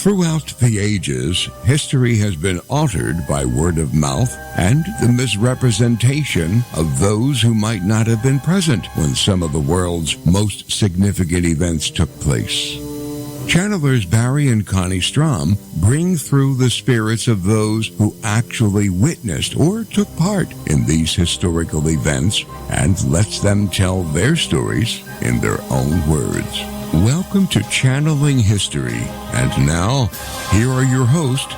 Throughout the ages, history has been altered by word of mouth and the misrepresentation of those who might not have been present when some of the world's most significant events took place. Channelers Barry and Connie Strohm bring through the spirits of those who actually witnessed or took part in these historical events and lets them tell their stories in their own words. Welcome to Channeling History. And now, here are your hosts,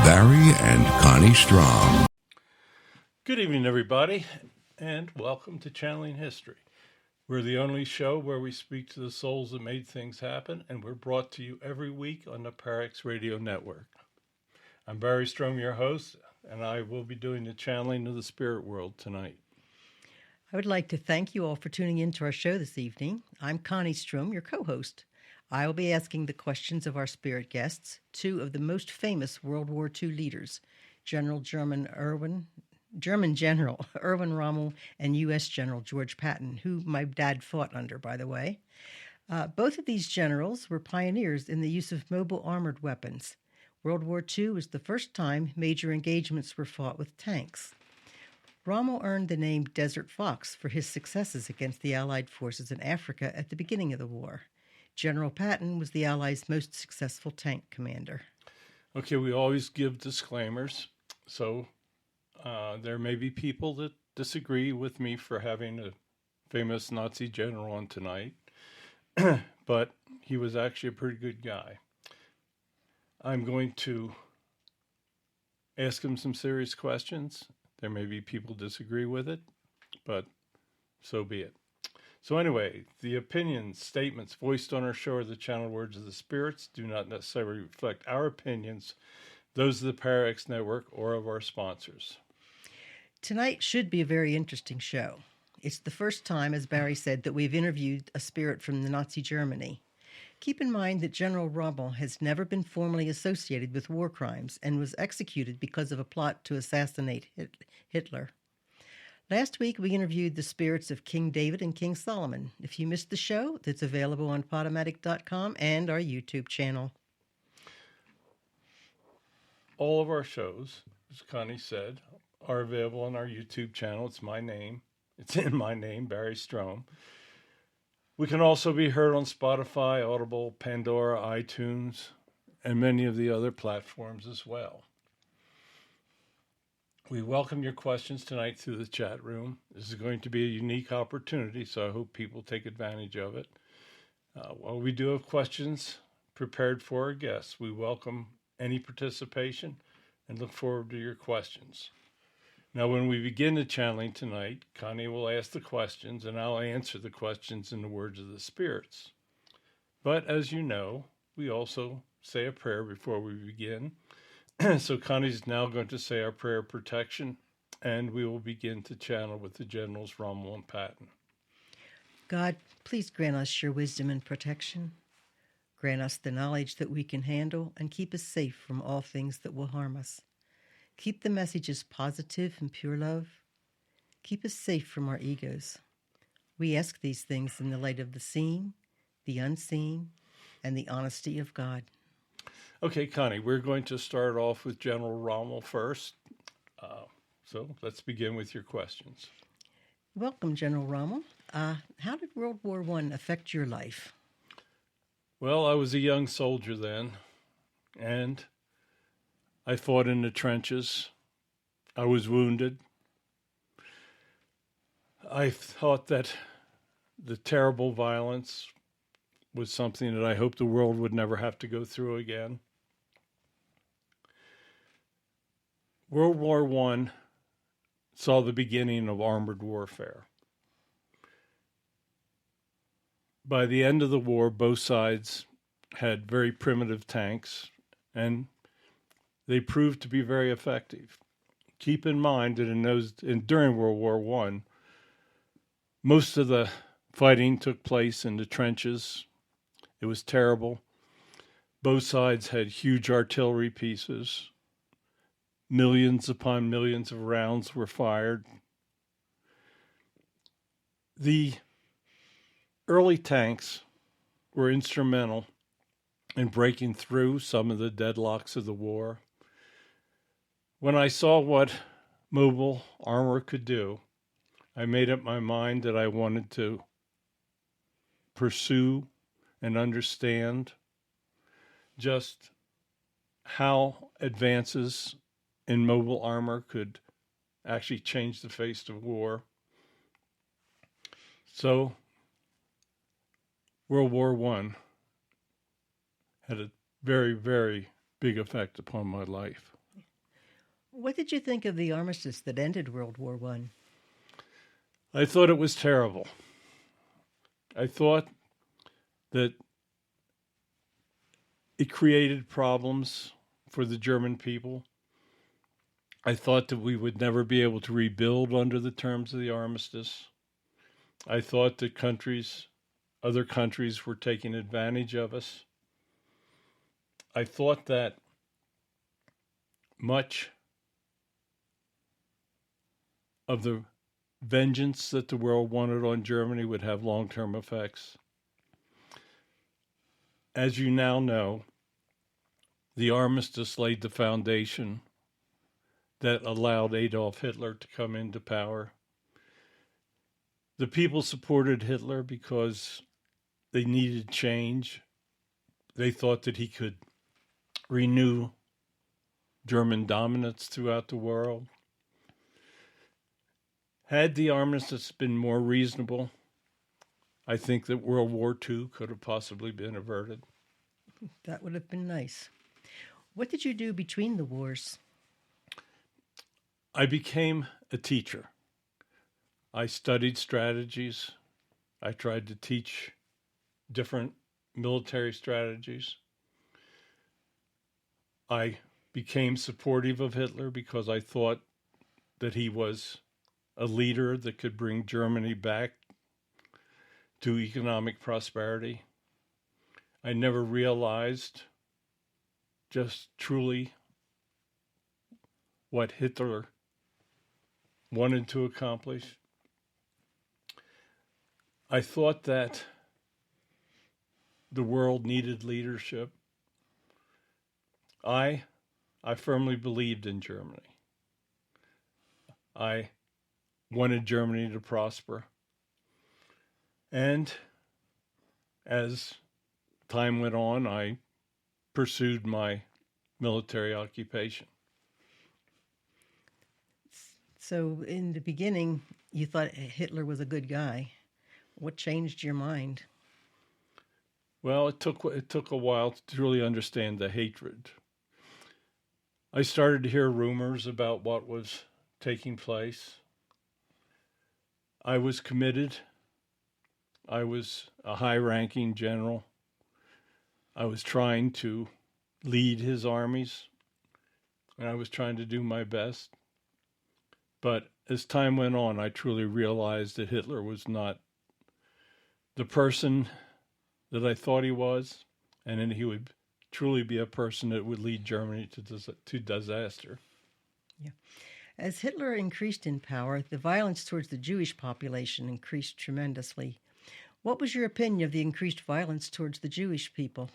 Barry and Connie Strohm. Good evening, everybody, and welcome to Channeling History. We're the only show where we speak to the souls that made things happen, and we're brought to you every week on the Parax Radio Network. I'm Barry Strohm, your host, and I will be doing the channeling of the spirit world tonight. I would like to thank you all for tuning in to our show this evening. I'm Connie Strohm, your co-host. I will be asking the questions of our spirit guests, two of the most famous World War II leaders, German General Irwin Rommel and U.S. General George Patton, who my dad fought under, by the way. Both of these generals were pioneers in the use of mobile armored weapons. World War II was the first time major engagements were fought with tanks. Rommel earned the name Desert Fox for his successes against the Allied forces in Africa at the beginning of the war. General Patton was the Allies' most successful tank commander. Okay, we always give disclaimers, so there may be people that disagree with me for having a famous Nazi general on tonight, but he was actually a pretty good guy. I'm going to ask him some serious questions. There may be people disagree with it, but so be it. So anyway, the opinions, statements voiced on our show are the channeled words of the spirits, do not necessarily reflect our opinions, those of the Parax Network or of our sponsors. Tonight should be a very interesting show. It's the first time, as Barry said, that we've interviewed a spirit from the Nazi Germany. Keep in mind that General Rommel has never been formally associated with war crimes and was executed because of a plot to assassinate Hitler. Last week, we interviewed the spirits of King David and King Solomon. If you missed the show, it's available on Podomatic.com and our YouTube channel. All of our shows, as Connie said, are available on our YouTube channel. It's my name. It's in my name, Barry Strohm. We can also be heard on Spotify, Audible, Pandora, iTunes, and many of the other platforms as well. We welcome your questions tonight through the chat room. This is going to be a unique opportunity, so I hope people take advantage of it. While we do have questions prepared for our guests, we welcome any participation and look forward to your questions. Now, when we begin the channeling tonight, Connie will ask the questions and I'll answer the questions in the words of the spirits. But as you know, we also say a prayer before we begin. So Connie's now going to say our prayer of protection, and we will begin to channel with the Generals Rommel and Patton. God, please grant us your wisdom and protection. Grant us the knowledge that we can handle and keep us safe from all things that will harm us. Keep the messages positive and pure love. Keep us safe from our egos. We ask these things in the light of the seen, the unseen, and the honesty of God. Okay, Connie, we're going to start off with General Rommel first. So let's begin with your questions. Welcome, General Rommel. How did World War I affect your life? Well, I was a young soldier then, and I fought in the trenches. I was wounded. I thought that the terrible violence was something that I hoped the world would never have to go through again. World War I saw the beginning of armored warfare. By the end of the war, both sides had very primitive tanks, and they proved to be very effective. Keep in mind that during World War I, most of the fighting took place in the trenches. It was terrible. Both sides had huge artillery pieces. Millions upon millions of rounds were fired. The early tanks were instrumental and breaking through some of the deadlocks of the war. When I saw what mobile armor could do, I made up my mind that I wanted to pursue and understand just how advances in mobile armor could actually change the face of war. So World War I had a very, very big effect upon my life. What did you think of the armistice that ended World War I? I thought it was terrible. I thought that it created problems for the German people. I thought that we would never be able to rebuild under the terms of the armistice. I thought that other countries were taking advantage of us. I thought that much of the vengeance that the world wanted on Germany would have long-term effects. As you now know, the armistice laid the foundation that allowed Adolf Hitler to come into power. The people supported Hitler because they needed change. They thought that he could renew German dominance throughout the world. Had the armistice been more reasonable, I think that World War II could have possibly been averted. That would have been nice. What did you do between the wars? I became a teacher. I studied strategies. I tried to teach different military strategies. I became supportive of Hitler because I thought that he was a leader that could bring Germany back to economic prosperity. I never realized just truly what Hitler wanted to accomplish. I thought that the world needed leadership. I firmly believed in Germany. I wanted Germany to prosper. And as time went on, I pursued my military occupation. So, in the beginning, you thought Hitler was a good guy. What changed your mind? Well, it took a while to really understand the hatred. I started to hear rumors about what was taking place. I was committed. I was a high-ranking general. I was trying to lead his armies, and I was trying to do my best. But as time went on, I truly realized that Hitler was not the person that I thought he was, and then he would truly be a person that would lead Germany to disaster. Yeah. As Hitler increased in power, the violence towards the Jewish population increased tremendously. What was your opinion of the increased violence towards the Jewish people?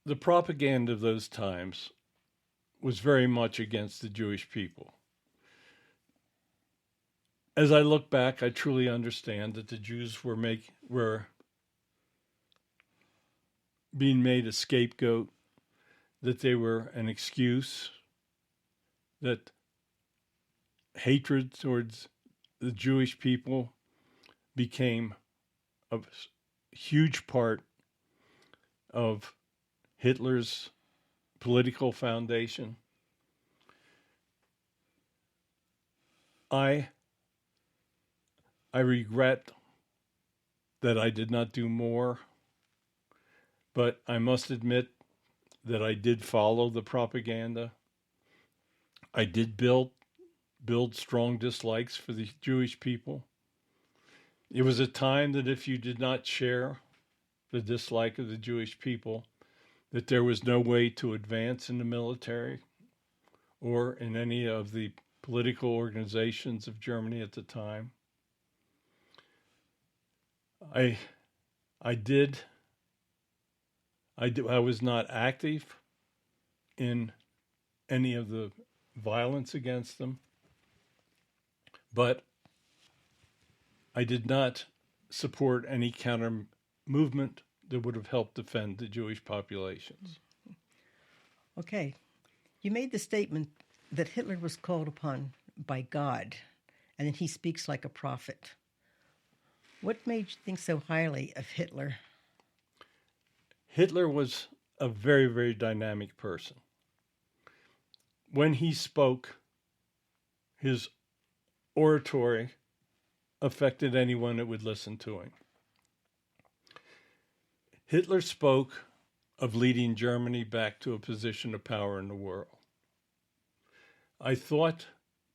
The propaganda of those times was very much against the Jewish people. As I look back, I truly understand that the Jews were being made a scapegoat, that they were an excuse, that hatred towards the Jewish people became a huge part of Hitler's political foundation. I regret that I did not do more, but I must admit that I did follow the propaganda. I did build strong dislikes for the Jewish people. It was a time that if you did not share the dislike of the Jewish people, that there was no way to advance in the military or in any of the political organizations of Germany at the time. I I was not active in any of the violence against them, but I did not support any counter movement that would have helped defend the Jewish populations. Okay. You made the statement that Hitler was called upon by God and that he speaks like a prophet. What made you think so highly of Hitler? Hitler was a very, very dynamic person. When he spoke, his oratory affected anyone that would listen to him. Hitler spoke of leading Germany back to a position of power in the world. I thought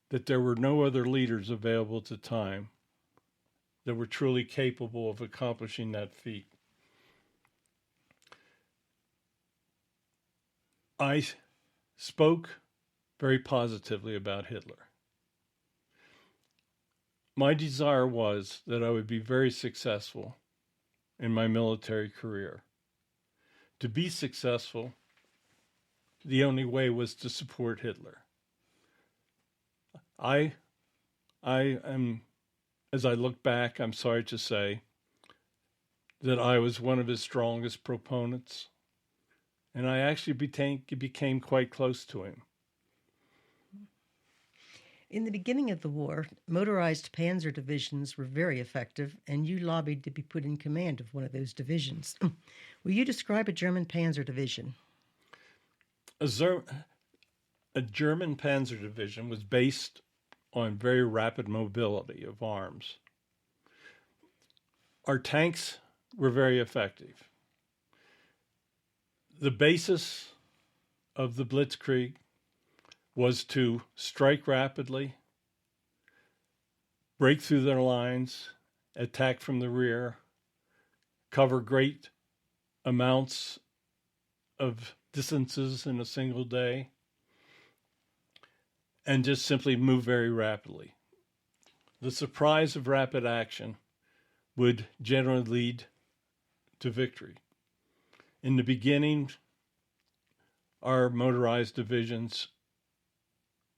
that there were no other leaders available at the time that were truly capable of accomplishing that feat. I spoke very positively about Hitler. My desire was that I would be very successful in my military career. To be successful, the only way was to support Hitler. I am, as I look back, I'm sorry to say that I was one of his strongest proponents, and I actually became quite close to him. In the beginning of the war, motorized panzer divisions were very effective, and you lobbied to be put in command of one of those divisions. Will you describe a German panzer division? A German panzer division was based on very rapid mobility of arms. Our tanks were very effective. The basis of the Blitzkrieg was to strike rapidly, break through their lines, attack from the rear, cover great amounts of distances in a single day, and just simply move very rapidly. The surprise of rapid action would generally lead to victory. In the beginning, our motorized divisions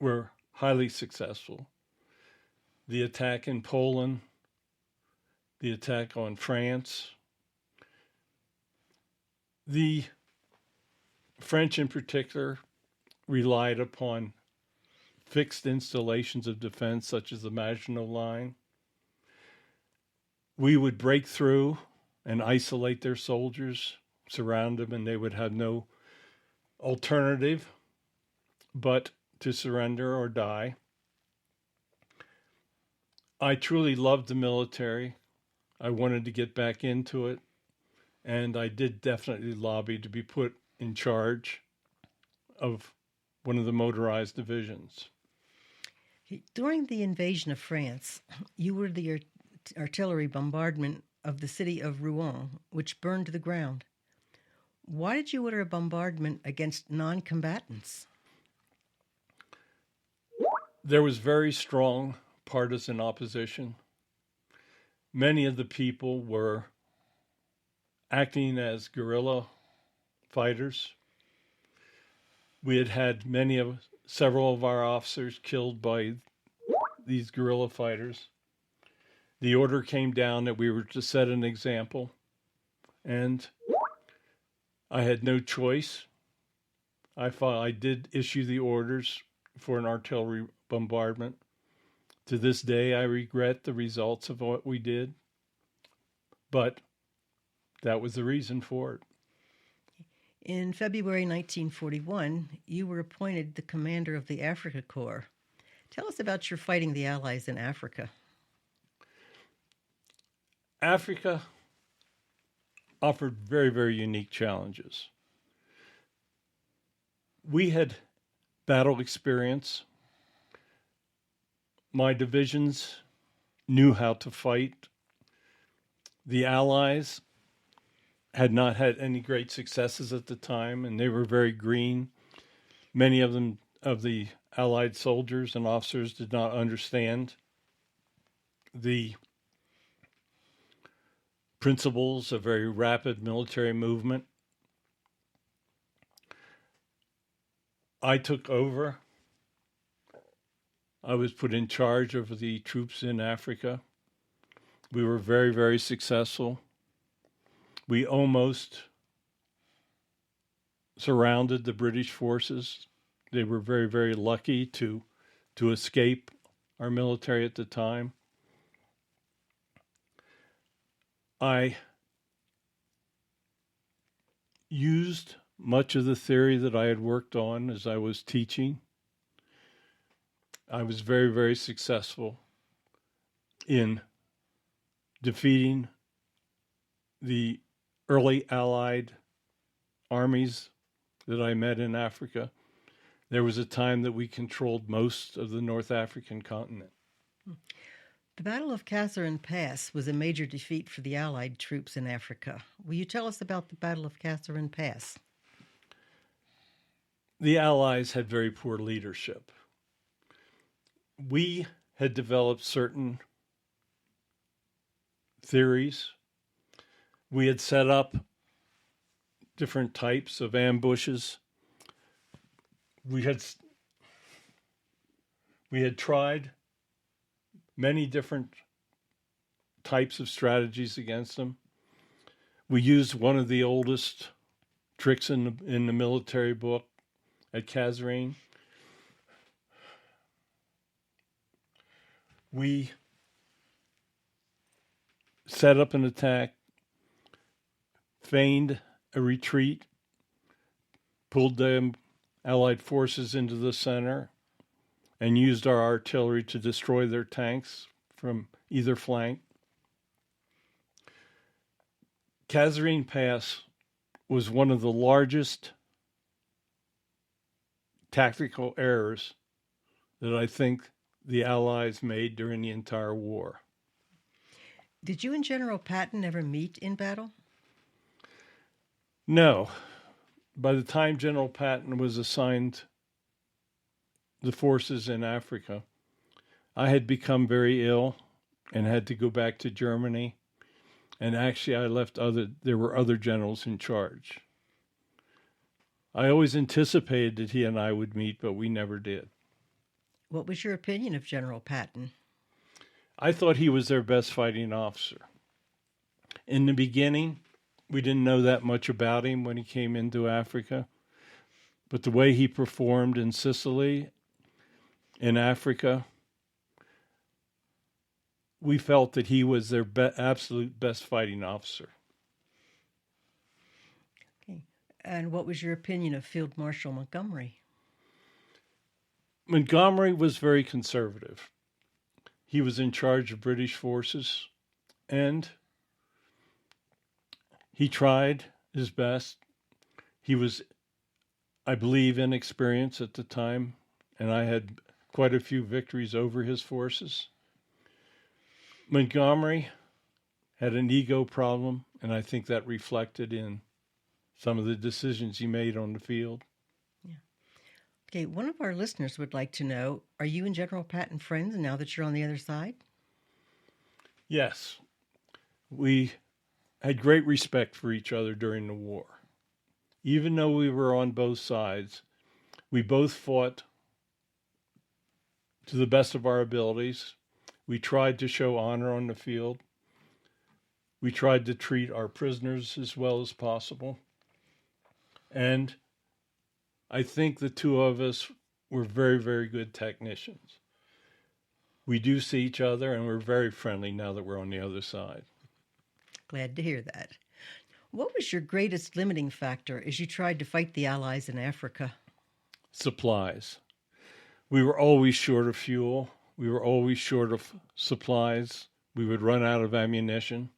were highly successful. The attack in Poland, the attack on France, the French in particular relied upon fixed installations of defense, such as the Maginot Line. We would break through and isolate their soldiers, surround them, and they would have no alternative but to surrender or die. I truly loved the military. I wanted to get back into it, and I did definitely lobby to be put in charge of one of the motorized divisions. During the invasion of France, you were the artillery bombardment of the city of Rouen, which burned to the ground. Why did you order a bombardment against non-combatants? There was very strong partisan opposition. Many of the people were acting as guerrilla fighters. We had several of our officers killed by these guerrilla fighters. The order came down that we were to set an example, and I had no choice. I did issue the orders for an artillery bombardment. To this day, I regret the results of what we did, but that was the reason for it. In February 1941, you were appointed the commander of the Africa Corps. Tell us about your fighting the Allies in Africa. Africa offered very, very unique challenges. We had battle experience. My divisions knew how to fight. The Allies had not had any great successes at the time, and they were very green. Many of them, of the Allied soldiers and officers, did not understand the principles of very rapid military movement. I took over. I was put in charge of the troops in Africa. We were very, very successful. We almost surrounded the British forces. They were very, very lucky to escape our military at the time. I used much of the theory that I had worked on as I was teaching. I was very, very successful in defeating the early Allied armies that I met in Africa. There was a time that we controlled most of the North African continent. The Battle of Catherine Pass was a major defeat for the Allied troops in Africa. Will you tell us about the Battle of Catherine Pass? The Allies had very poor leadership. We had developed certain theories. We had set up different types of ambushes. We had tried many different types of strategies against them. We used one of the oldest tricks in the military book at Kasserine. We set up an attack, feigned a retreat, pulled the Allied forces into the center, and used our artillery to destroy their tanks from either flank. Kasserine Pass was one of the largest tactical errors that I think the Allies made during the entire war. Did you and General Patton ever meet in battle? No. By the time General Patton was assigned the forces in Africa, I had become very ill and had to go back to Germany. And actually, there were other generals in charge. I always anticipated that he and I would meet, but we never did. What was your opinion of General Patton? I thought he was their best fighting officer. In the beginning, we didn't know that much about him when he came into Africa, but the way he performed in Sicily, in Africa, we felt that he was their absolute best fighting officer. Okay. And what was your opinion of Field Marshal Montgomery? Montgomery was very conservative. He was in charge of British forces, and he tried his best. He was, I believe, inexperienced at the time, and I had quite a few victories over his forces. Montgomery had an ego problem, and I think that reflected in some of the decisions he made on the field. Yeah. Okay, one of our listeners would like to know, are you and General Patton friends now that you're on the other side? Yes. We had great respect for each other during the war. Even though we were on both sides, we both fought to the best of our abilities. We tried to show honor on the field. We tried to treat our prisoners as well as possible. And I think the two of us were very, very good technicians. We do see each other, and we're very friendly now that we're on the other side. Glad to hear that. What was your greatest limiting factor as you tried to fight the Allies in Africa? Supplies. We were always short of fuel. We were always short of supplies. We would run out of ammunition.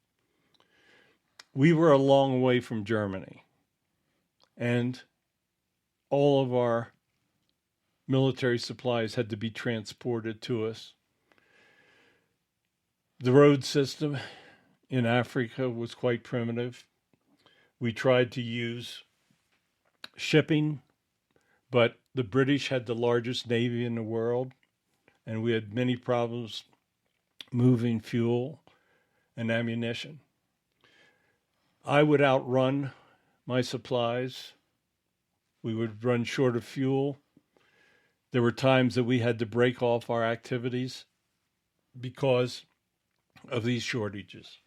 We were a long way from Germany, and all of our military supplies had to be transported to us. The road system in Africa was quite primitive. We tried to use shipping, but the British had the largest navy in the world, and we had many problems moving fuel and ammunition. I would outrun my supplies. We would run short of fuel. There were times that we had to break off our activities because of these shortages.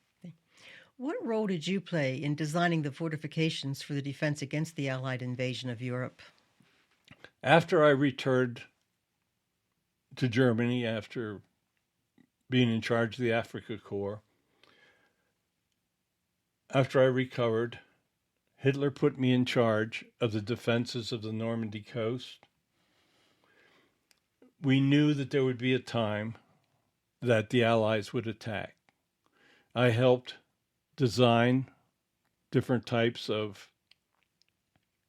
What role did you play in designing the fortifications for the defense against the Allied invasion of Europe? After I returned to Germany, after being in charge of the Africa Corps, after I recovered, Hitler put me in charge of the defenses of the Normandy coast. We knew that there would be a time that the Allies would attack. I helped design different types of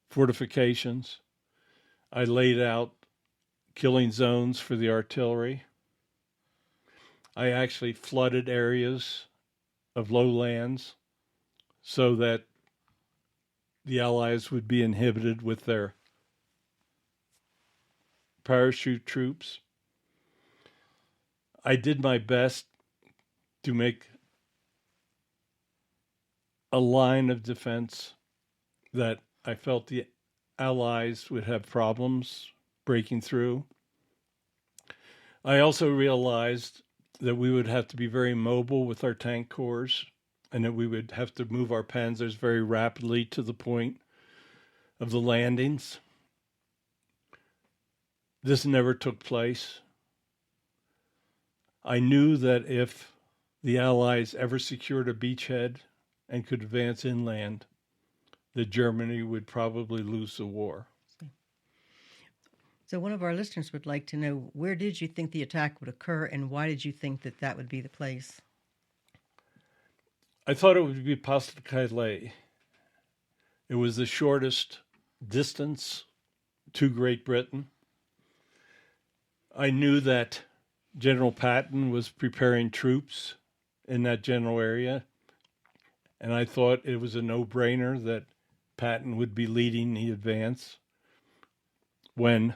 fortifications. I laid out killing zones for the artillery. I actually flooded areas of lowlands so that the Allies would be inhibited with their parachute troops. I did my best to make a line of defense that I felt the Allies would have problems breaking through. I also realized that we would have to be very mobile with our tank corps and that we would have to move our panzers very rapidly to the point of the landings. This never took place. I knew that if the Allies ever secured a beachhead and could advance inland, that Germany would probably lose the war. So one of our listeners would like to know, where did you think the attack would occur, and why did you think that that would be the place? I thought it would be Pas-de-Calais. It was the shortest distance to Great Britain. I knew that General Patton was preparing troops in that general area, and I thought it was a no-brainer that Patton would be leading the advance when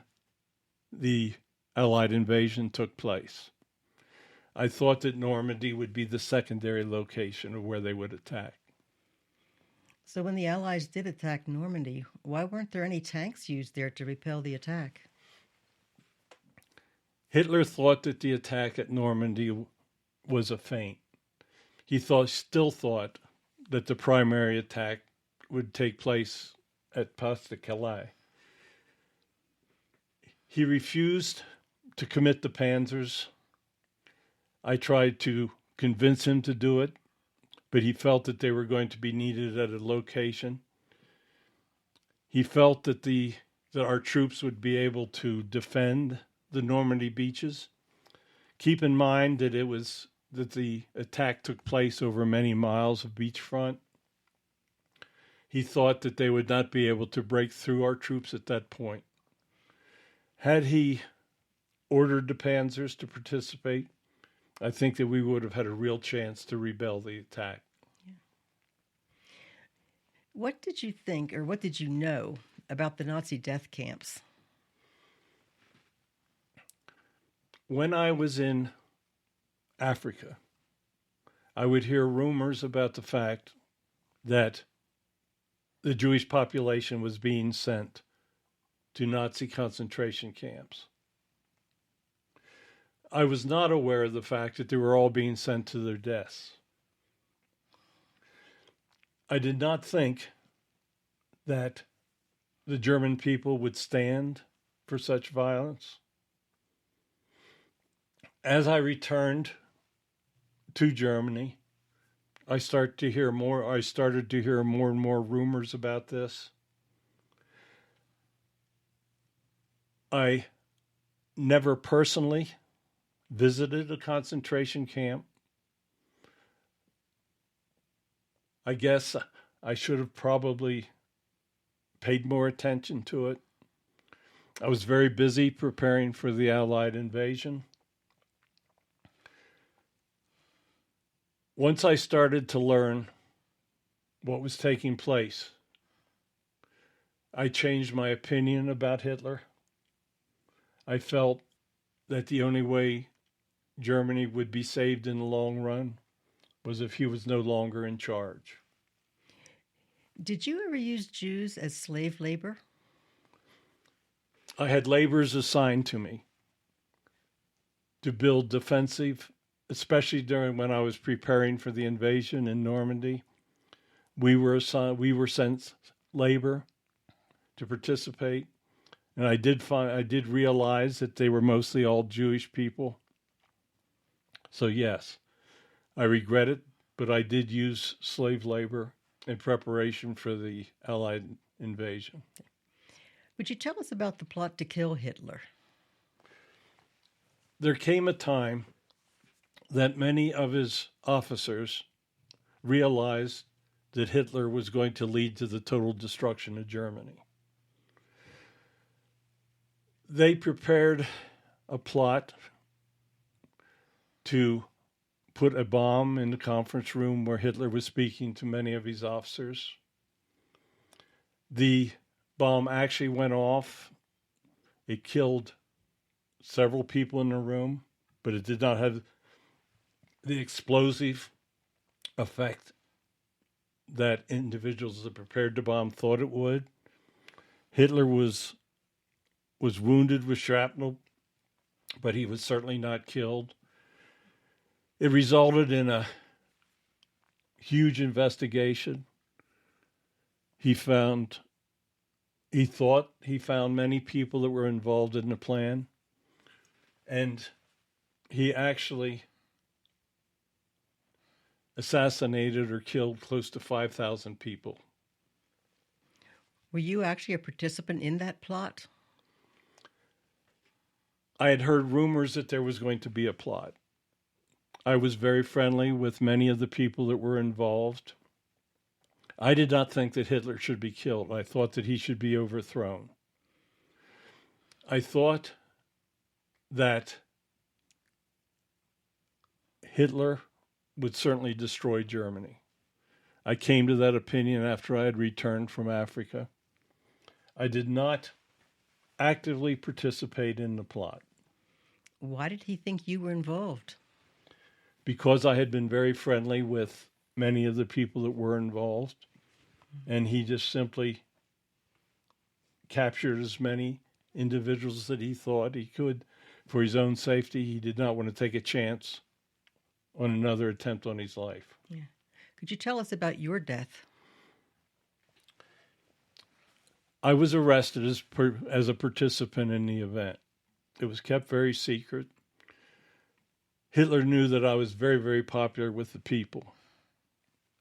the Allied invasion took place. I thought that Normandy would be the secondary location of where they would attack. So when the Allies did attack Normandy, why weren't there any tanks used there to repel the attack? Hitler thought that the attack at Normandy was a feint. He still thought that the primary attack would take place at Pas-de-Calais. He refused to commit the panzers. I tried to convince him to do it, but he felt that they were going to be needed at a location. He felt that our troops would be able to defend the Normandy beaches. Keep in mind that the attack took place over many miles of beachfront. He thought that they would not be able to break through our troops at that point. Had he ordered the panzers to participate, I think that we would have had a real chance to repel the attack. Yeah. What did you think, or what did you know about the Nazi death camps? When I was in Africa, I would hear rumors about the fact that the Jewish population was being sent to Nazi concentration camps. I was not aware of the fact that they were all being sent to their deaths. I did not think that the German people would stand for such violence. As I returned to Germany, I started to hear more and more rumors about this. I never personally visited a concentration camp. I guess I should have probably paid more attention to it. I was very busy preparing for the Allied invasion. Once I started to learn what was taking place, I changed my opinion about Hitler. I felt that the only way Germany would be saved in the long run was if he was no longer in charge. Did you ever use Jews as slave labor? I had laborers assigned to me to build defensive, especially during when I was preparing for the invasion in Normandy. We were sent labor to participate, and I did realize that they were mostly all Jewish people. So yes, I regret it, but I did use slave labor in preparation for the Allied invasion. Would you tell us about the plot to kill Hitler? There came a time that many of his officers realized that Hitler was going to lead to the total destruction of Germany. They prepared a plot to put a bomb in the conference room where Hitler was speaking to many of his officers. The bomb actually went off. It killed several people in the room, but it did not have the explosive effect that individuals that prepared the bomb thought it would. Hitler was wounded with shrapnel, but he was certainly not killed. It resulted in a huge investigation. He thought he found many people that were involved in the plan, and he actually assassinated or killed close to 5,000 people. Were you actually a participant in that plot? I had heard rumors that there was going to be a plot. I was very friendly with many of the people that were involved. I did not think that Hitler should be killed. I thought that he should be overthrown. I thought that Hitler would certainly destroy Germany. I came to that opinion after I had returned from Africa. I did not actively participate in the plot. Why did he think you were involved? Because I had been very friendly with many of the people that were involved, and he just simply captured as many individuals that he thought he could for his own safety. He did not want to take a chance on another attempt on his life. Yeah. Could you tell us about your death? I was arrested as a participant in the event. It was kept very secret. Hitler knew that I was very, very popular with the people,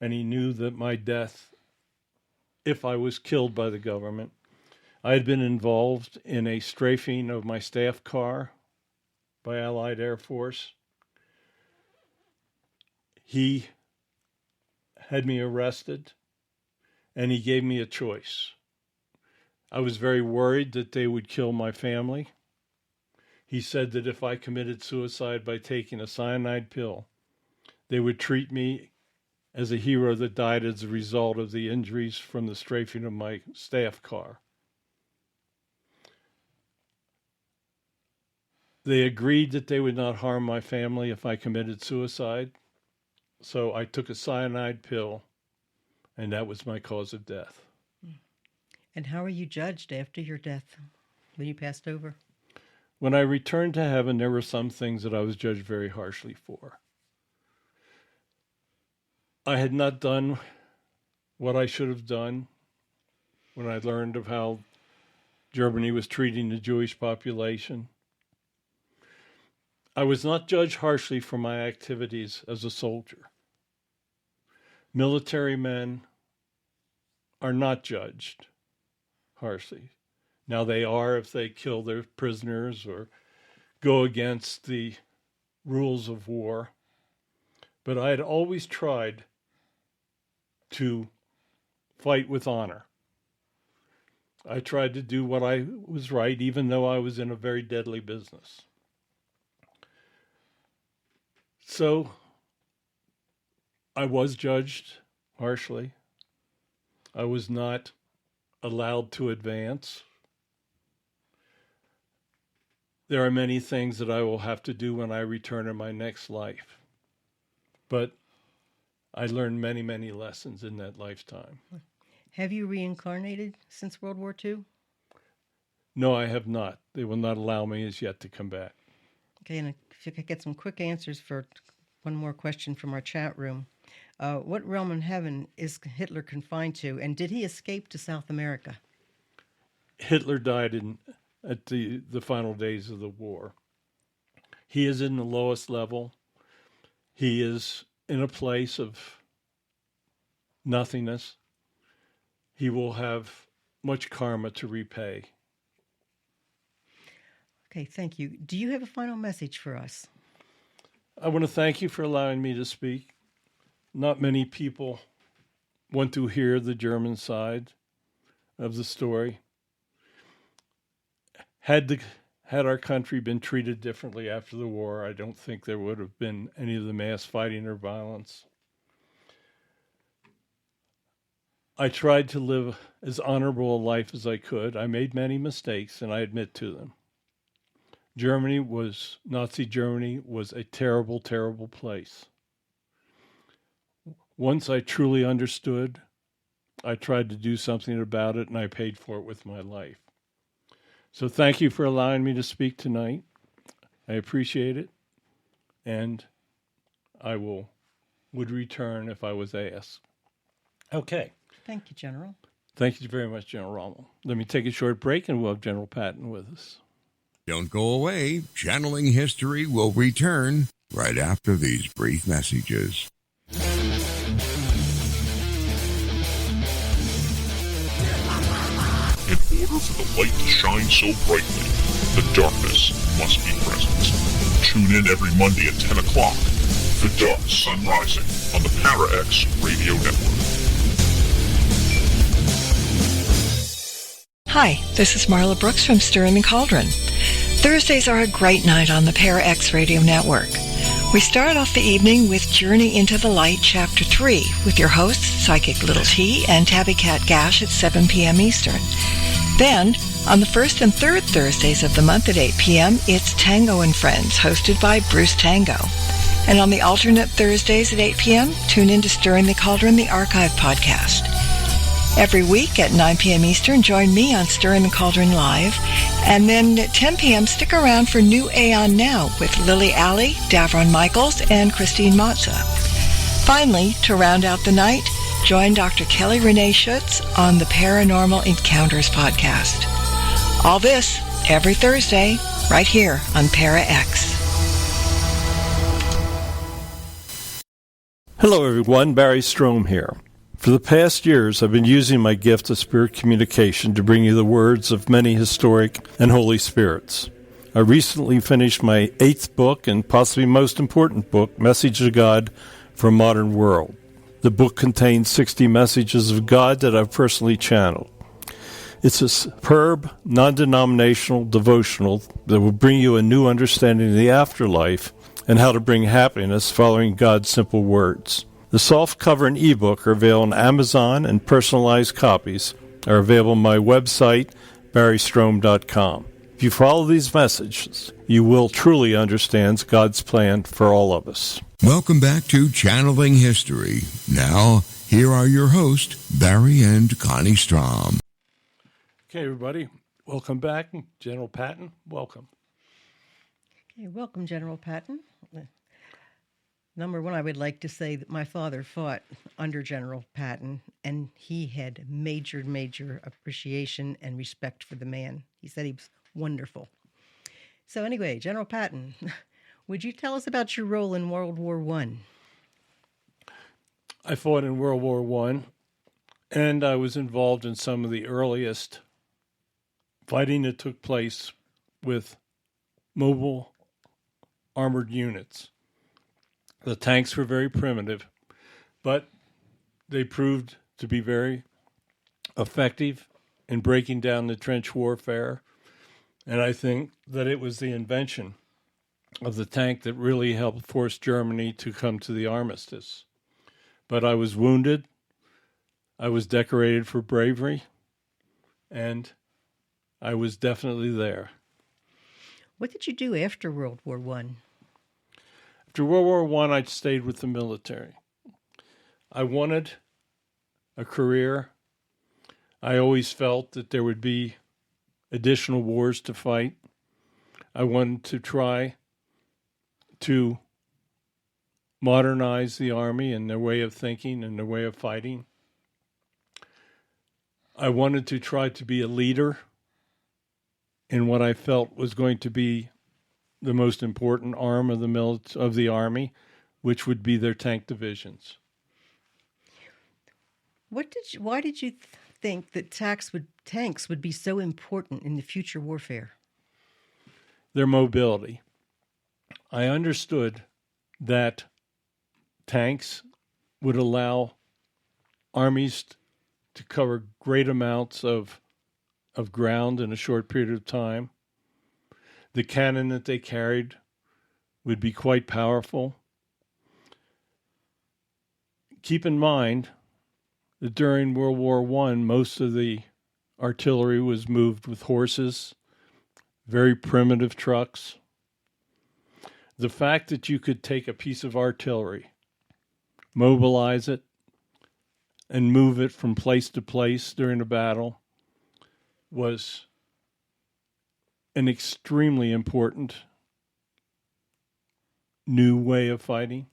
and he knew that my death, if I was killed by the government, I had been involved in a strafing of my staff car by Allied Air Force. He had me arrested, and he gave me a choice. I was very worried that they would kill my family. He said that if I committed suicide by taking a cyanide pill, they would treat me as a hero that died as a result of the injuries from the strafing of my staff car. They agreed that they would not harm my family if I committed suicide. So I took a cyanide pill, and that was my cause of death. And how were you judged after your death, when you passed over? When I returned to heaven, there were some things that I was judged very harshly for. I had not done what I should have done when I learned of how Germany was treating the Jewish population. I was not judged harshly for my activities as a soldier. Military men are not judged harshly. Now they are if they kill their prisoners or go against the rules of war. But I had always tried to fight with honor. I tried to do what I was right, even though I was in a very deadly business. So I was judged harshly. I was not allowed to advance. There are many things that I will have to do when I return in my next life. But I learned many, many lessons in that lifetime. Have you reincarnated since World War II? No, I have not. They will not allow me as yet to come back. Okay, and if you could get some quick answers for one more question from our chat room. What realm in heaven is Hitler confined to, and did he escape to South America? Hitler died at the final days of the war. He is in the lowest level. He is in a place of nothingness. He will have much karma to repay. Okay, thank you. Do you have a final message for us? I want to thank you for allowing me to speak. Not many people want to hear the German side of the story. Had our country been treated differently after the war, I don't think there would have been any of the mass fighting or violence. I tried to live as honorable a life as I could. I made many mistakes, and I admit to them. Nazi Germany was a terrible, terrible place. Once I truly understood, I tried to do something about it, and I paid for it with my life. So thank you for allowing me to speak tonight. I appreciate it, and I would return if I was asked. Okay. Thank you, General. Thank you very much, General Rommel. Let me take a short break, and we'll have General Patton with us. Don't go away. Channeling History will return right after these brief messages. In order for the light to shine so brightly, the darkness must be present. Tune in every Monday at 10 o'clock for Dark Sun Rising on the Para-X Radio Network. Hi, this is Marla Brooks from Stirring the Cauldron. Thursdays are a great night on the Para-X Radio Network. We start off the evening with Journey into the Light, Chapter 3, with your hosts, Psychic Little T and Tabby Cat Gash at 7 p.m. Eastern. Then, on the first and third Thursdays of the month at 8 p.m., it's Tango and Friends, hosted by Bruce Tango. And on the alternate Thursdays at 8 p.m., tune in to Stirring the Cauldron, the archive podcast. Every week at 9 p.m. Eastern, join me on Stirring the Cauldron Live. And then at 10 p.m., stick around for New Aeon Now with Lily Alley, Davron Michaels, and Christine Matza. Finally, to round out the night, join Dr. Kelly Renee Schutz on the Paranormal Encounters podcast. All this every Thursday, right here on Para-X. Hello, everyone. Barry Strohm here. For the past years, I've been using my gift of spirit communication to bring you the words of many historic and holy spirits. I recently finished my 8th book and possibly most important book, Message of God for a Modern World. The book contains 60 messages of God that I've personally channeled. It's a superb, non-denominational devotional that will bring you a new understanding of the afterlife and how to bring happiness following God's simple words. The soft cover and ebook are available on Amazon, and personalized copies are available on my website, barrystrom.com. If you follow these messages, you will truly understand God's plan for all of us. Welcome back to Channeling History. Now, here are your hosts, Barry and Connie Strohm. Okay, everybody, welcome back. General Patton, welcome. Okay, welcome, General Patton. Number one, I would like to say that my father fought under General Patton, and he had major appreciation and respect for the man. He said he was wonderful. So anyway, General Patton, would you tell us about your role in World War I? I fought in World War I, and I was involved in some of the earliest fighting that took place with mobile armored units. The tanks were very primitive, but they proved to be very effective in breaking down the trench warfare. And I think that it was the invention of the tank that really helped force Germany to come to the armistice. But I was wounded. I was decorated for bravery, and I was definitely there. What did you do after World War I? After World War I stayed with the military. I wanted a career I always felt that there would be additional wars to fight. I wanted to try to modernize the Army and their way of thinking and their way of fighting. I wanted to try to be a leader in what I felt was going to be the most important arm of the Army, which would be their tank divisions. Why did you think that tanks would be so important in the future warfare? Their mobility. I understood that tanks would allow armies to cover great amounts of ground in a short period of time. The cannon that they carried would be quite powerful. Keep in mind that during World War I, most of the artillery was moved with horses, very primitive trucks. The fact that you could take a piece of artillery, mobilize it, and move it from place to place during a battle was an extremely important new way of fighting.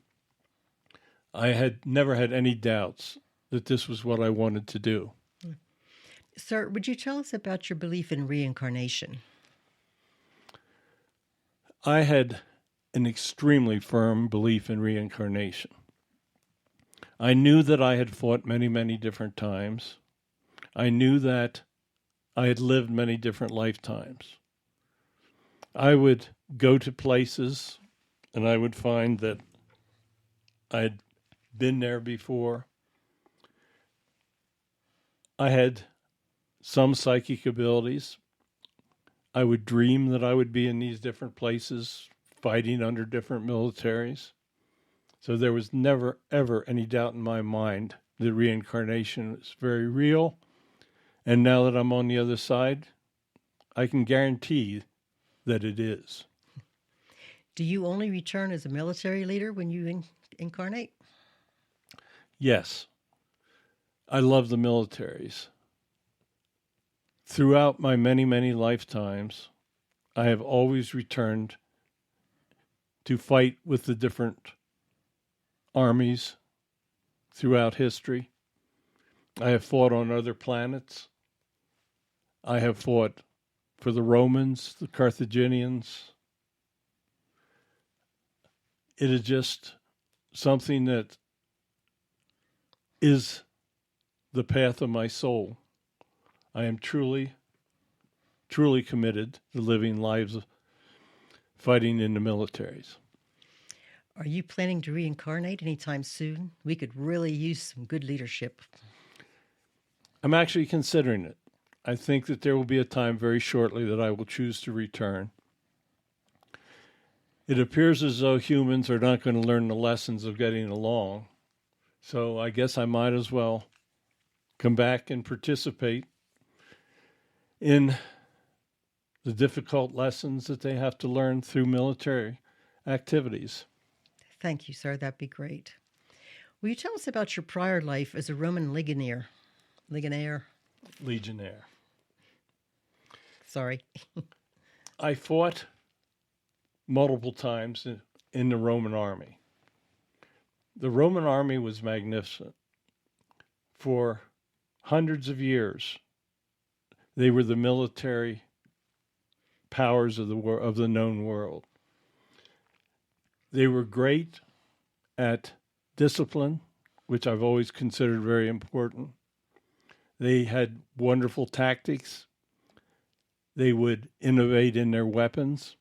I had never had any doubts that this was what I wanted to do. Sir, would you tell us about your belief in reincarnation? I had an extremely firm belief in reincarnation. I knew that I had fought many, many different times. I knew that I had lived many different lifetimes. I would go to places and I would find that I had been there before. I had some psychic abilities. I would dream that I would be in these different places, fighting under different militaries. So there was never, ever any doubt in my mind that reincarnation is very real. And now that I'm on the other side, I can guarantee that it is. Do you only return as a military leader when you incarnate? Yes. I love the militaries. Throughout my many, many lifetimes, I have always returned to fight with the different armies throughout history. I have fought on other planets. I have fought for the Romans, the Carthaginians. It is just something that is the path of my soul. I am truly, truly committed to living lives of fighting in the militaries. Are you planning to reincarnate anytime soon? We could really use some good leadership. I'm actually considering it. I think that there will be a time very shortly that I will choose to return. It appears as though humans are not going to learn the lessons of getting along. So I guess I might as well come back and participate in the difficult lessons that they have to learn through military activities. Thank you, sir. That'd be great. Will you tell us about your prior life as a Roman legionnaire? Legionnaire. Sorry. I fought multiple times in the Roman army. The Roman army was magnificent. For hundreds of years, they were the military powers of the known world. They were great at discipline, which I've always considered very important. They had wonderful tactics. They would innovate in their weapons.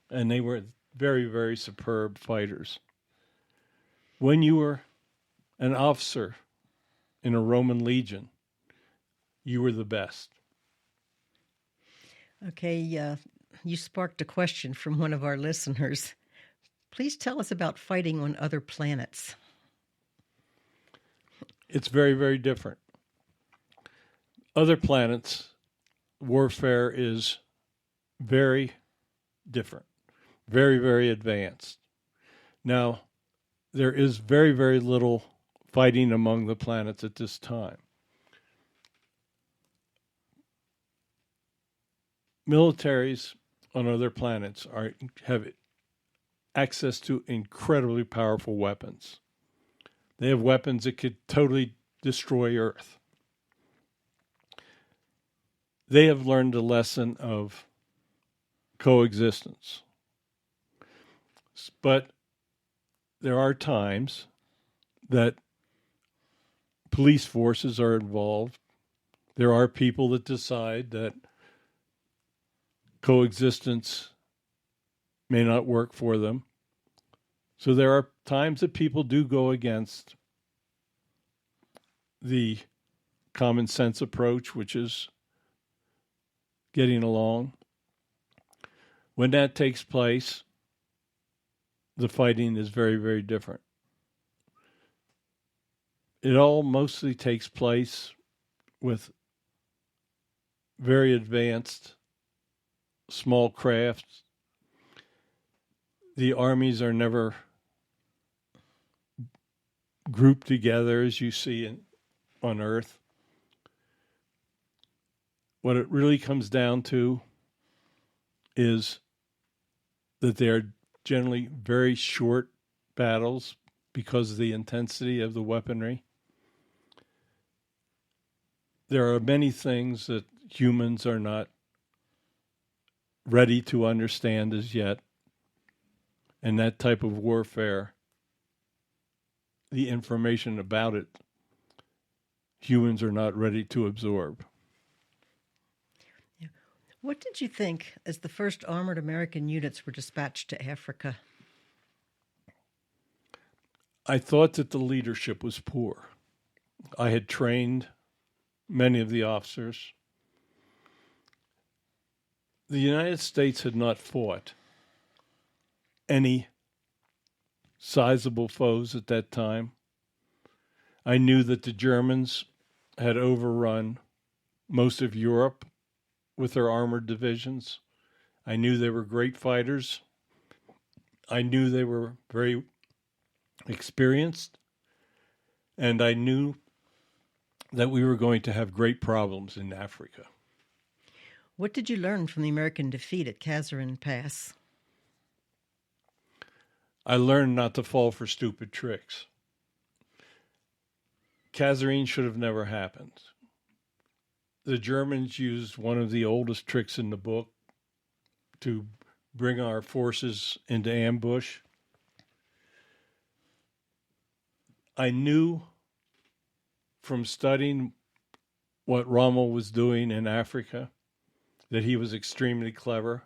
And they were very, very superb fighters. When you were an officer in a Roman legion, you were the best. Okay, you sparked a question from one of our listeners. Please tell us about fighting on other planets. It's very, very different. Other planets, warfare is very different, very, very advanced. Now, there is very, very little fighting among the planets at this time. militaries on other planets have access to incredibly powerful weapons. They have weapons that could totally destroy Earth. They have learned the lesson of coexistence. But there are times that police forces are involved. There are people that decide that coexistence may not work for them. So there are times that people do go against the common sense approach, which is getting along. When that takes place, the fighting is very, very different. It all mostly takes place with very advanced small crafts. The armies are never grouped together as you see on Earth. What it really comes down to is that they are generally very short battles because of the intensity of the weaponry. There are many things that humans are not ready to understand as yet. And that type of warfare, the information about it, humans are not ready to absorb. What did you think as the first armored American units were dispatched to Africa? I thought that the leadership was poor. I had trained many of the officers. The United States had not fought any sizable foes at that time. I knew that the Germans had overrun most of Europe with their armored divisions. I knew they were great fighters. I knew they were very experienced. And I knew that we were going to have great problems in Africa. What did you learn from the American defeat at Kasserine Pass? I learned not to fall for stupid tricks. Kasserine should have never happened. The Germans used one of the oldest tricks in the book to bring our forces into ambush. I knew from studying what Rommel was doing in Africa that he was extremely clever.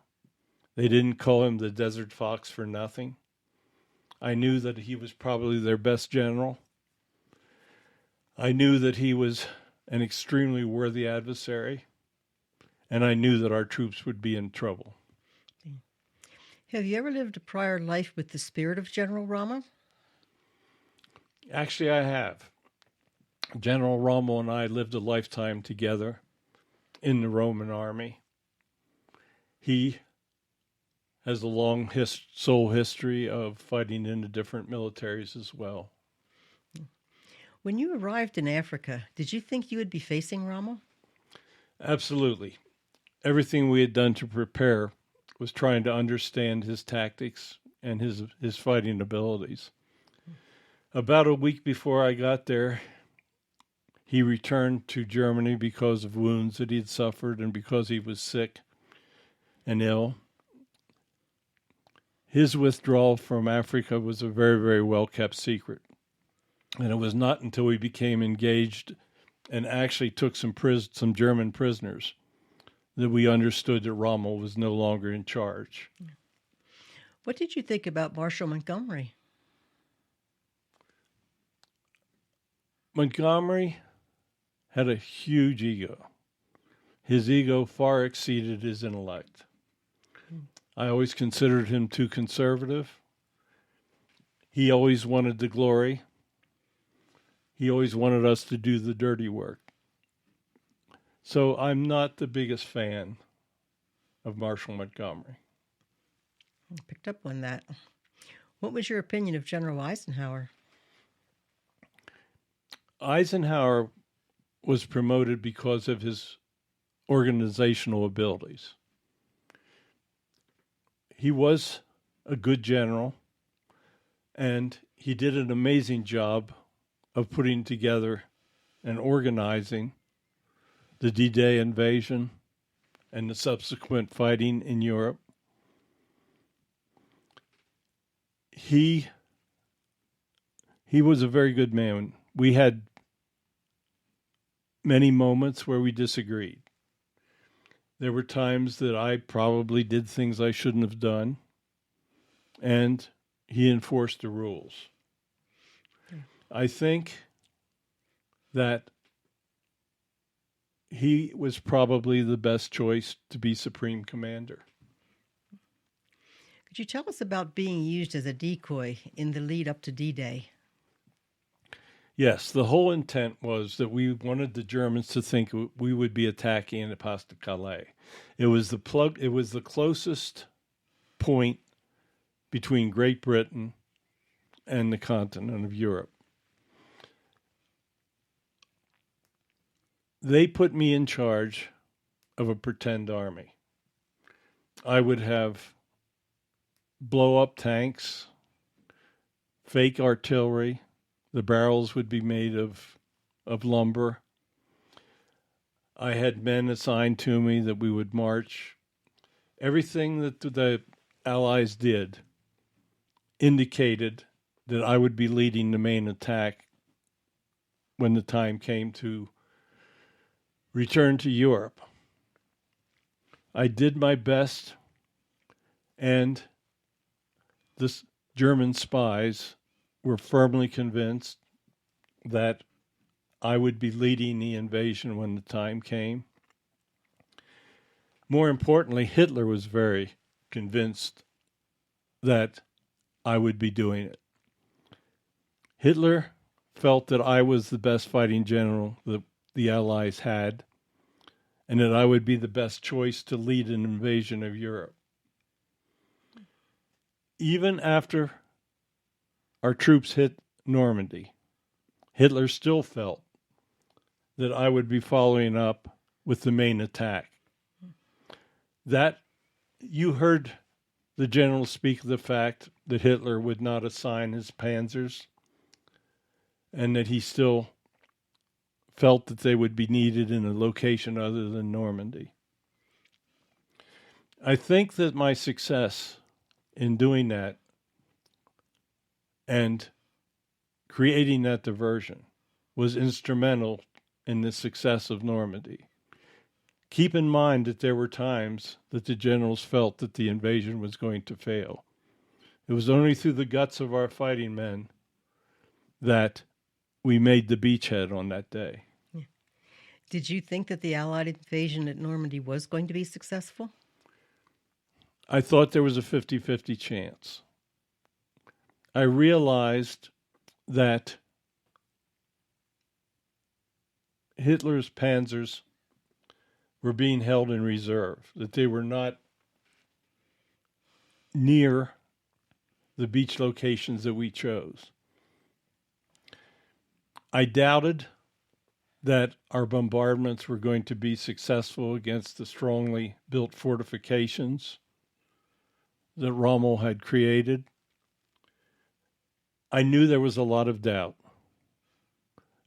They didn't call him the Desert Fox for nothing. I knew that he was probably their best general. I knew that he was an extremely worthy adversary, and I knew that our troops would be in trouble. Have you ever lived a prior life with the spirit of General Rommel? Actually, I have. General Rommel and I lived a lifetime together in the Roman army. He has a long soul history of fighting in the different militaries as well. When you arrived in Africa, did you think you would be facing Rommel? Absolutely. Everything we had done to prepare was trying to understand his tactics and his fighting abilities. About a week before I got there, he returned to Germany because of wounds that he had suffered and because he was sick and ill. His withdrawal from Africa was a very, very well-kept secret. And it was not until we became engaged and actually took some German prisoners that we understood that Rommel was no longer in charge. What did you think about Marshal Montgomery? Montgomery had a huge ego. His ego far exceeded his intellect. I always considered him too conservative. He always wanted the glory. He always wanted us to do the dirty work. So I'm not the biggest fan of Marshal Montgomery. I picked up on that. What was your opinion of General Eisenhower? Eisenhower was promoted because of his organizational abilities. he was a good general, and he did an amazing job of putting together and organizing the D-Day invasion and the subsequent fighting in Europe. He was a very good man. We had many moments where we disagreed. There were times that I probably did things I shouldn't have done, and he enforced the rules. I think that he was probably the best choice to be Supreme Commander. Could you tell us about being used as a decoy in the lead up to D-Day? Yes, the whole intent was that we wanted the Germans to think we would be attacking the Pas de Calais. It was the closest point between Great Britain and the continent of Europe. They put me in charge of a pretend army. I would have blow-up tanks, fake artillery. The barrels would be made of lumber. I had men assigned to me that we would march. Everything that the Allies did indicated that I would be leading the main attack when the time came to return to Europe. I did my best, and the German spies were firmly convinced that I would be leading the invasion when the time came. More importantly, Hitler was very convinced that I would be doing it. Hitler felt that I was the best fighting general that the Allies had, and that I would be the best choice to lead an invasion of Europe. Even after our troops hit Normandy, Hitler still felt that I would be following up with the main attack. That you heard the general speak of the fact that Hitler would not assign his panzers and that he still felt that they would be needed in a location other than Normandy. I think that my success in doing that and creating that diversion was instrumental in the success of Normandy. Keep in mind that there were times that the generals felt that the invasion was going to fail. It was only through the guts of our fighting men that we made the beachhead on that day. Yeah. Did you think that the Allied invasion at Normandy was going to be successful? I thought there was a 50-50 chance. I realized that Hitler's panzers were being held in reserve, that they were not near the beach locations that we chose. I doubted that our bombardments were going to be successful against the strongly built fortifications that Rommel had created. I knew there was a lot of doubt.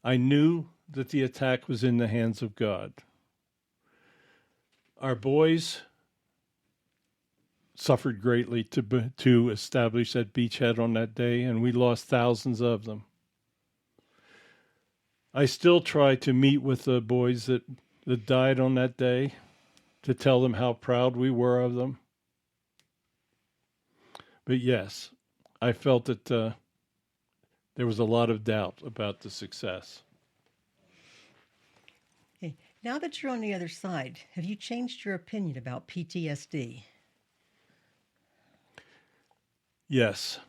I knew that the attack was in the hands of God. Our boys suffered greatly to establish that beachhead on that day, and we lost thousands of them. I still try to meet with the boys that died on that day to tell them how proud we were of them. But yes, I felt that there was a lot of doubt about the success. Okay. Now that you're on the other side, have you changed your opinion about PTSD? Yes.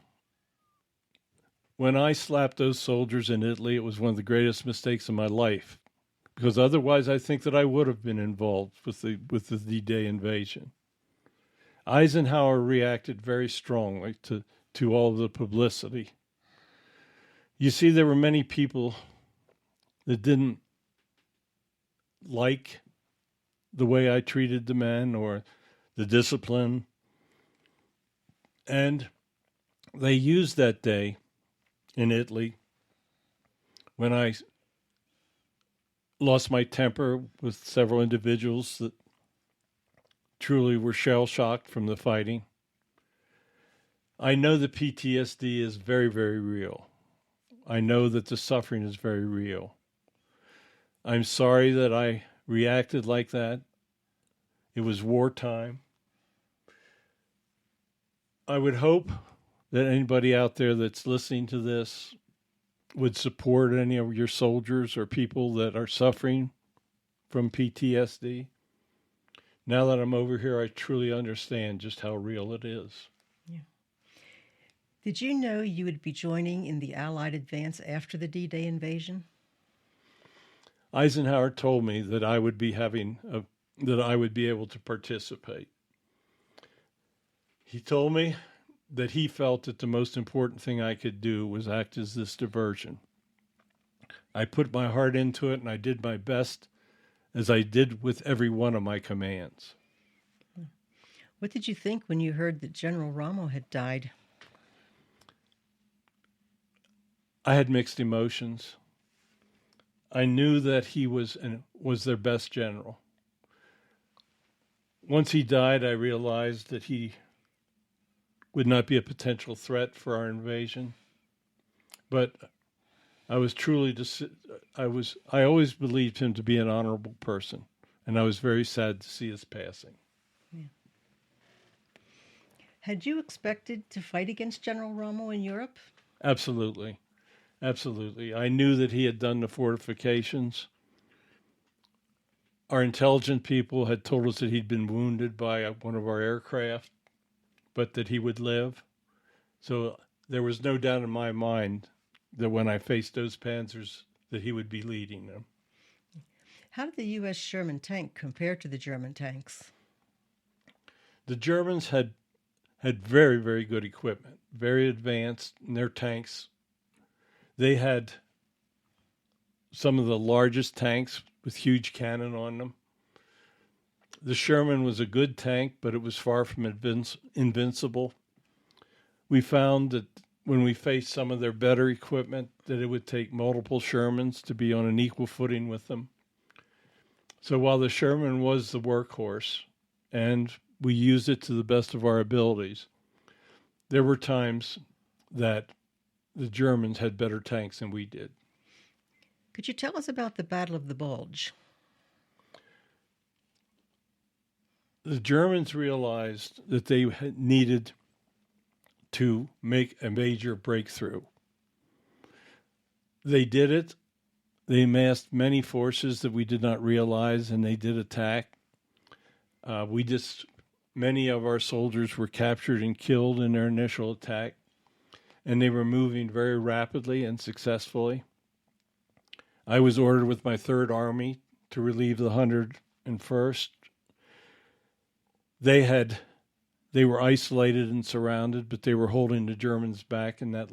When I slapped those soldiers in Italy, it was one of the greatest mistakes of my life, because otherwise I think that I would have been involved with the D-Day invasion. Eisenhower reacted very strongly to all the publicity. You see, there were many people that didn't like the way I treated the men or the discipline And they used that day in Italy when I lost my temper with several individuals that truly were shell-shocked from the fighting. I know that PTSD is very, very real. I know that the suffering is very real. I'm sorry that I reacted like that. It was wartime. I would hope that anybody out there that's listening to this would support any of your soldiers or people that are suffering from PTSD. Now that I'm over here, I truly understand just how real it is. Yeah. Did you know you would be joining in the Allied advance after the D-Day invasion? Eisenhower told me that I would be able to participate. He told me that he felt that the most important thing I could do was act as this diversion. I put my heart into it, and I did my best, as I did with every one of my commands. What did you think when you heard that General Rommel had died? I had mixed emotions. I knew that he was their best general. Once he died, I realized that he would not be a potential threat for our invasion. But I was truly, I always believed him to be an honorable person, and I was very sad to see his passing. Yeah. Had you expected to fight against General Rommel in Europe? Absolutely. Absolutely. I knew that he had done the fortifications. Our intelligence people had told us that he'd been wounded by one of our aircraft, but that he would live. So there was no doubt in my mind that when I faced those Panzers, that he would be leading them. How did the U.S. Sherman tank compare to the German tanks? The Germans had very, very good equipment, very advanced in their tanks. They had some of the largest tanks with huge cannon on them. The Sherman was a good tank, but it was far from invincible. We found that when we faced some of their better equipment, that it would take multiple Shermans to be on an equal footing with them. So while the Sherman was the workhorse, and we used it to the best of our abilities, there were times that the Germans had better tanks than we did. Could you tell us about the Battle of the Bulge? The Germans realized that they needed to make a major breakthrough. They did it. They amassed many forces that we did not realize, and they did attack. Many of our soldiers were captured and killed in their initial attack, and they were moving very rapidly and successfully. I was ordered with my 3rd Army to relieve the 101st. They were isolated and surrounded, but they were holding the Germans back in that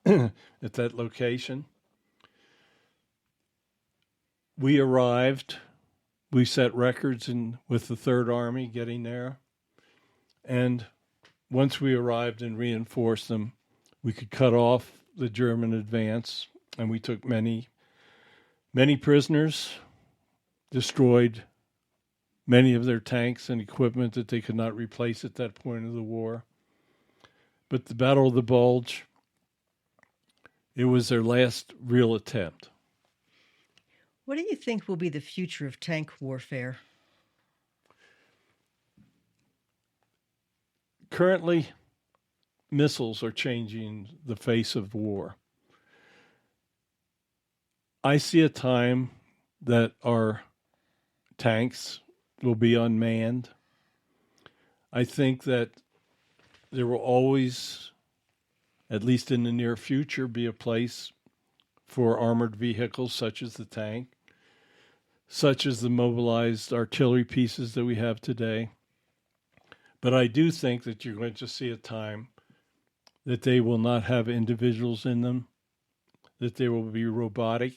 at that location. We arrived. We set records with the 3rd Army getting there. And once we arrived and reinforced them, we could cut off the German advance, and we took many, many prisoners, destroyed many of their tanks and equipment that they could not replace at that point of the war. But the Battle of the Bulge, it was their last real attempt. What do you think will be the future of tank warfare? Currently, missiles are changing the face of war. I see a time that our tanks will be unmanned. I think that there will always, at least in the near future, be a place for armored vehicles such as the tank, such as the mobilized artillery pieces that we have today. But I do think that you're going to see a time that they will not have individuals in them, that they will be robotic.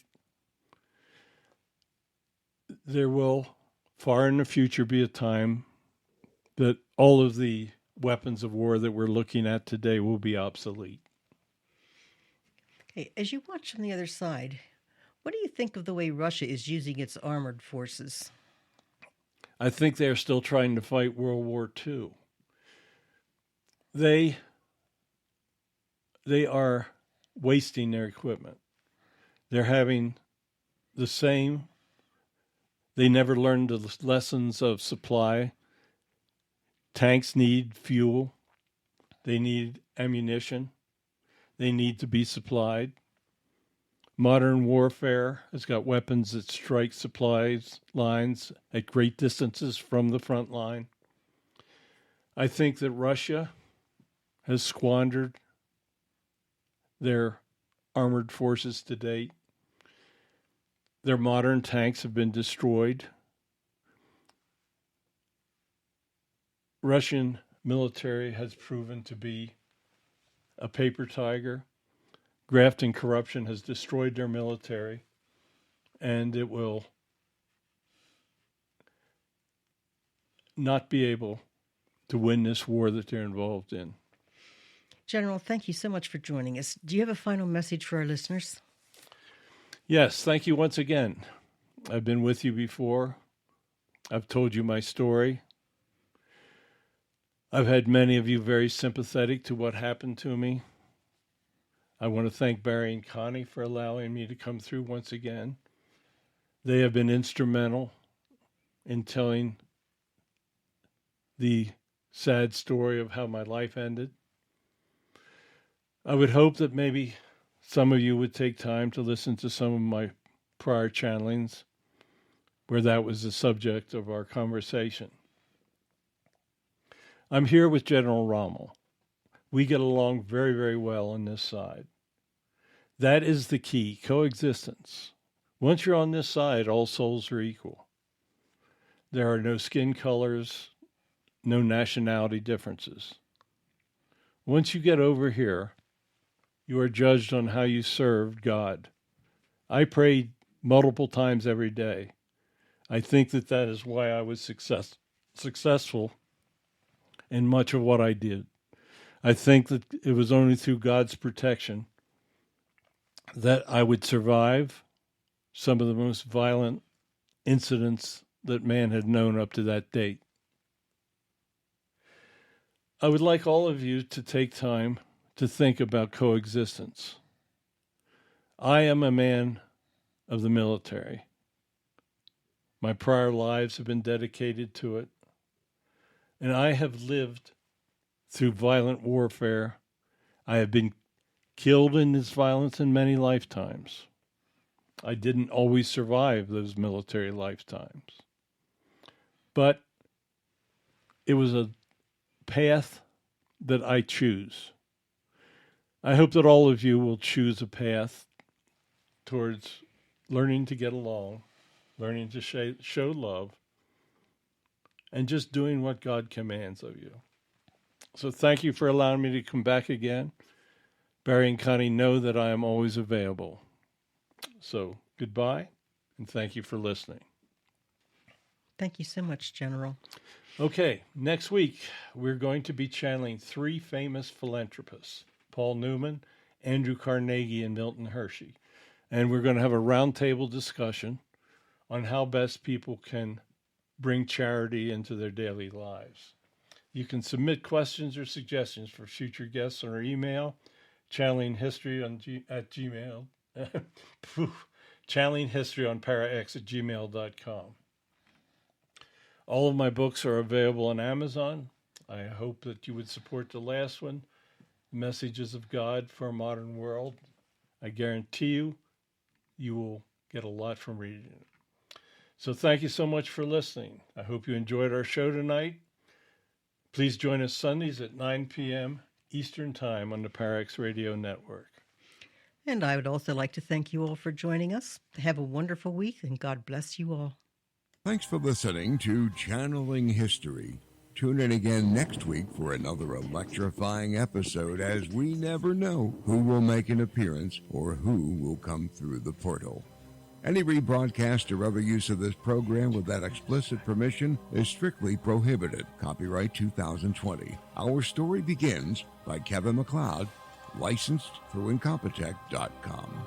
There will, far in the future, be a time that all of the weapons of war that we're looking at today will be obsolete. Okay, as you watch on the other side, what do you think of the way Russia is using its armored forces? I think they're still trying to fight World War II. They are wasting their equipment. They're having the same. They never learned the lessons of supply. Tanks need fuel. They need ammunition. They need to be supplied. Modern warfare has got weapons that strike supplies lines at great distances from the front line. I think that Russia has squandered their armored forces to date. Their modern tanks have been destroyed. Russian military has proven to be a paper tiger. Graft and corruption has destroyed their military, and it will not be able to win this war that they're involved in. General, thank you so much for joining us. Do you have a final message for our listeners? Yes, thank you once again. I've been with you before. I've told you my story. I've had many of you very sympathetic to what happened to me. I want to thank Barry and Connie for allowing me to come through once again. They have been instrumental in telling the sad story of how my life ended. I would hope that maybe some of you would take time to listen to some of my prior channelings where that was the subject of our conversation. I'm here with General Rommel. We get along very, very well on this side. That is the key, coexistence. Once you're on this side, all souls are equal. There are no skin colors, no nationality differences. Once you get over here, you are judged on how you served God. I prayed multiple times every day. I think that is why I was successful in much of what I did. I think that it was only through God's protection that I would survive some of the most violent incidents that man had known up to that date. I would like all of you to take time to think about coexistence. I am a man of the military. My prior lives have been dedicated to it, and I have lived through violent warfare. I have been killed in this violence in many lifetimes. I didn't always survive those military lifetimes, but it was a path that I choose. I hope that all of you will choose a path towards learning to get along, learning to show love, and just doing what God commands of you. So thank you for allowing me to come back again. Barry and Connie know that I am always available. So goodbye, and thank you for listening. Thank you so much, General. Okay, next week we're going to be channeling 3 famous philanthropists, Paul Newman, Andrew Carnegie, and Milton Hershey. And we're going to have a roundtable discussion on how best people can bring charity into their daily lives. You can submit questions or suggestions for future guests on our email, channelinghistory at Gmail, channelinghistoryonparax@gmail.com. All of my books are available on Amazon. I hope that you would support the last one, Messages of God for a Modern World. I guarantee you will get a lot from reading it. So thank you so much for listening. I hope you enjoyed our show tonight. Please join us Sundays at 9 p.m. Eastern Time on the Parax Radio Network. And I would also like to thank you all for joining us. Have a wonderful week, and God bless you all. Thanks for listening to Channeling History. Tune in again next week for another electrifying episode, as we never know who will make an appearance or who will come through the portal. Any rebroadcast or other use of this program without explicit permission is strictly prohibited. Copyright 2020. Our Story Begins by Kevin MacLeod, licensed through Incompetech.com.